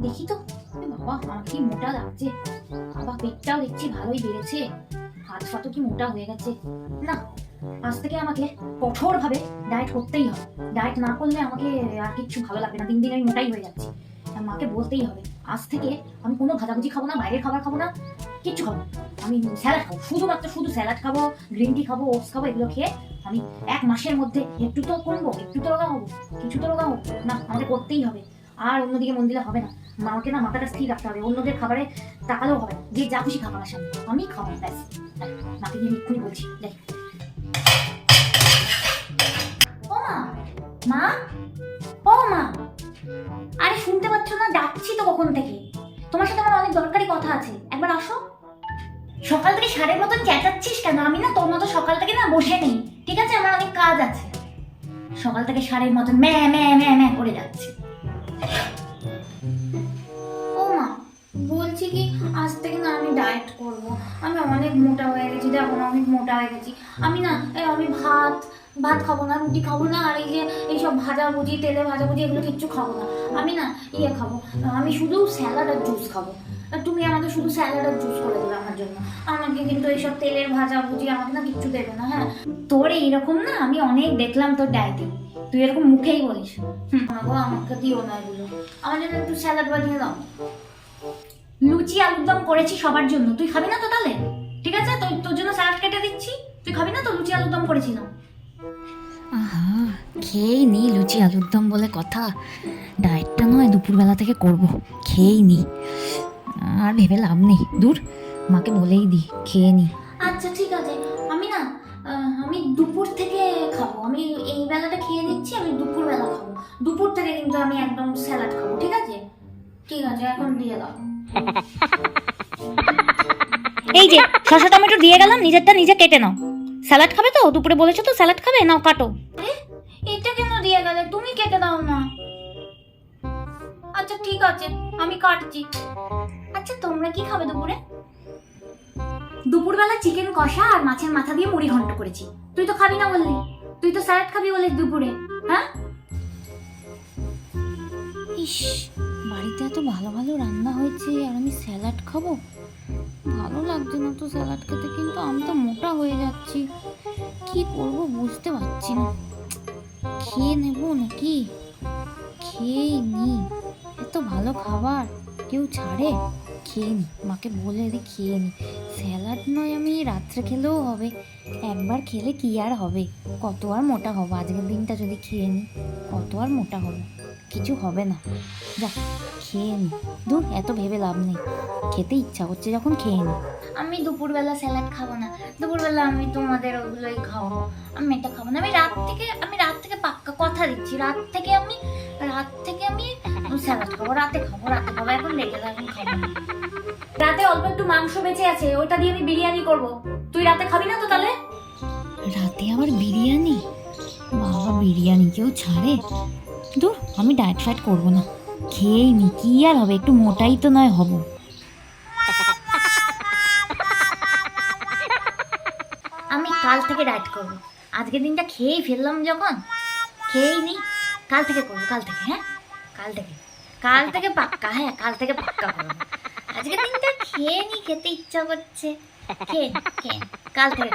দেখি তো, বাবা আমার কি মোটা লাগছে। বাবা পেটটাও দেখছি ভালোই বেড়েছে, হাত ফাতও কি মোটা হয়ে গেছে। না, আজ থেকে আমাকে কঠোর ভাবে ডায়েট করতেই হবে। ডায়েট না করলে আমাকে আর কিচ্ছু ভালো লাগবে না। দিন দিন আমি মোটাই হয়ে যাচ্ছি। মাকে বলতেই হবে আজ থেকে আমি কোনো ভাজাভুজি খাবো না, বাইরের খাবার খাবো না, কিচ্ছু খাবো না। আমি স্যালাড খাবো, শুধু স্যালাড খাবো, গ্রিন টি খাবো, ওটস খাবো। এগুলো খেয়ে আমি 1 মাসের মধ্যে একটু তো কমবো, একটু তো রোগা হবো, কিছু তো রোগা হবো। না, আমাকে করতেই হবে। আর অন্যদিকে মন দিলে হবে না। মাকে না মাথাটা স্থির রাখতে হবে। অন্যদের খাবারে তাকালেও হবে না। যে যা খুশি খাবার আমার সামনে আমি খাবো, ব্যাস। মাকে দিয়ে এক্ষুনি বলছি। দেখ ও মা, মা, ও মা, আরে শুনতে পাচ্ছ না? ডাকছি তো কখন থেকে। তোমার সাথে আমার অনেক দরকারি কথা আছে, একবার আসো। সকাল থেকে ষাঁড়ের মতন চেঁচাচ্ছিস কেন? আমি না তোর মতো সকাল থেকে না বসে নেই, ঠিক আছে? আমার অনেক কাজ আছে। সকাল থেকে ষাঁড়ের মতন ম্যা ম্যা ম্যা ম্যা করে যাচ্ছে। ও মা, বলছি কি, আজ থেকে না আমি ডায়েট করব। আমি অনেক মোটা হয়ে গেছি, দেখো না অনেক মোটা হয়ে গেছি। আমি না আমি ভাত ভাত খাবো না, রুটি খাবো না, আর এই যে এইসব ভাজাভুজি, তেলে ভাজাভুজি, এগুলো কিচ্ছু খাবো না। আমি না খাবো, আমি শুধু স্যালাড আর জুস খাবো। তুমি আমাকে শুধু স্যালাড আর জুস করে দেবে আমার জন্য। আমাকে কিন্তু এইসব তেলের ভাজাভুজি আমাকে না কিচ্ছু দেবে না, হ্যাঁ? তোর এইরকম না আমি অনেক দেখলাম তোর ডায়েটে। তুই এরকম মুখেই বলিস। আমাকে দিও না এগুলো। আমার জন্য একটু স্যালাড বানিয়ে দাও। লুচি আলুর দম করেছি সবার জন্য, তুই খাবি না তো তাহলে? ঠিক আছে, তোর জন্য স্যালাড কেটে দিচ্ছি। তুই খাবি না তো? লুচি আলুর দম করেছি না? আহা, খেয়েই নি। লুচি আলুর দম বলে কথা। ডায়েটটা নয় দুপুরবেলা থেকে করব, খেয়েই নি। আর ভেবে লাভ নেই, দূর, মাকে বলেই দি খেয়ে নি। আচ্ছা ঠিক আছে, আমি না আমি দুপুর থেকে খাবো। আমি এই বেলাটা খেয়ে নিচ্ছি, আমি দুপুর বেলা খাবো। দুপুর থেকে কিন্তু আমি একদম স্যালাড খাবো, ঠিক আছে? ঠিক আছে, এখন দিয়ে দাও। এই যে শসা টমেটো দিয়ে গেলাম, নিজেরটা নিজে কেটে নাও। স্যালাড খাবে তো? দুপুরে বলেছো তো স্যালাড খাবে, নাও কাটো। এটা কেন দিয়ে গেলে? তুমি কেটে দাও না। আচ্ছা ঠিক আছে, আমি কাটছি। আচ্ছা তোমরা কি খাবে দুপুরে? দুপুরবেলা চিকেন কষা আর মাছের মাথা দিয়ে মুড়ি ঘন্ট করেছি। তুই তো খাবি না বললি, তুই তো স্যালাড খাবি বলে দুপুরে, হ্যাঁ? ইস, বাড়িতে এত ভালো ভালো রান্না হয়েছে আর আমি স্যালাড খাবো? ভালো লাগছে না তো স্যালাড খেতে, কিন্তু আমি তো মোটা হয়ে যাচ্ছি। কি করব বুঝতে পারছি না। খেয়ে নেব নাকি? খেয়েই নি। এত ভালো খাবার কেউ ছাড়ে? খেয়ে নি, মাকে বলে দি খেয়ে নি। স্যালাড নয় আমি রাত্রে খেলেও হবে, একবার খেলে কি আর হবে? কত আর মোটা হবো? আজকের দিনটা যদি খেয়ে নি, কত আর মোটা হবো? কিছু হবে না, যা খেয়ে নি। দূর, এত ভেবে লাভ নেই। খেতে ইচ্ছা করছে যখন খেয়ে নি। আমি দুপুরবেলা স্যালাড খাবো না। দুপুরবেলা আমি তোমাদের ওগুলোই খাবো। আমি এটা খাবো না। আমি রাত থেকে পাক্কা কথা দিচ্ছি, রাত থেকে আমি স্যালাড খাবো। রাতে খাবো। এখন লেগে যাবে, আমি খাবো না। রাতে অল্প একটু মাংস বেঁচে আছে, ওইটা দিয়ে আমি বিরিয়ানি করব। তুই রাতে খাবি না তো তাহলে? রাতে আবার বিরিয়ানি? বাবা, বিরিয়ানি কেউ ছাড়ে? দূর, আমি ডায়েট ফাইট করবো না, খেয়েই নি। কি আর হবে, একটু মোটাই তো নয় হব। আমি কাল থেকে ডায়েট করব। আজকের দিনটা খেয়েই ফেললাম যখন, খেয়েই নি। কাল থেকে করবো, কাল থেকে, হ্যাঁ? কাল থেকে পাক্কা, হ্যাঁ কাল থেকে পাক্কা করবো। আজকের দিনটা খেয়ে নি, খেতে ইচ্ছা করছে। খেয়ে কাল থেকে।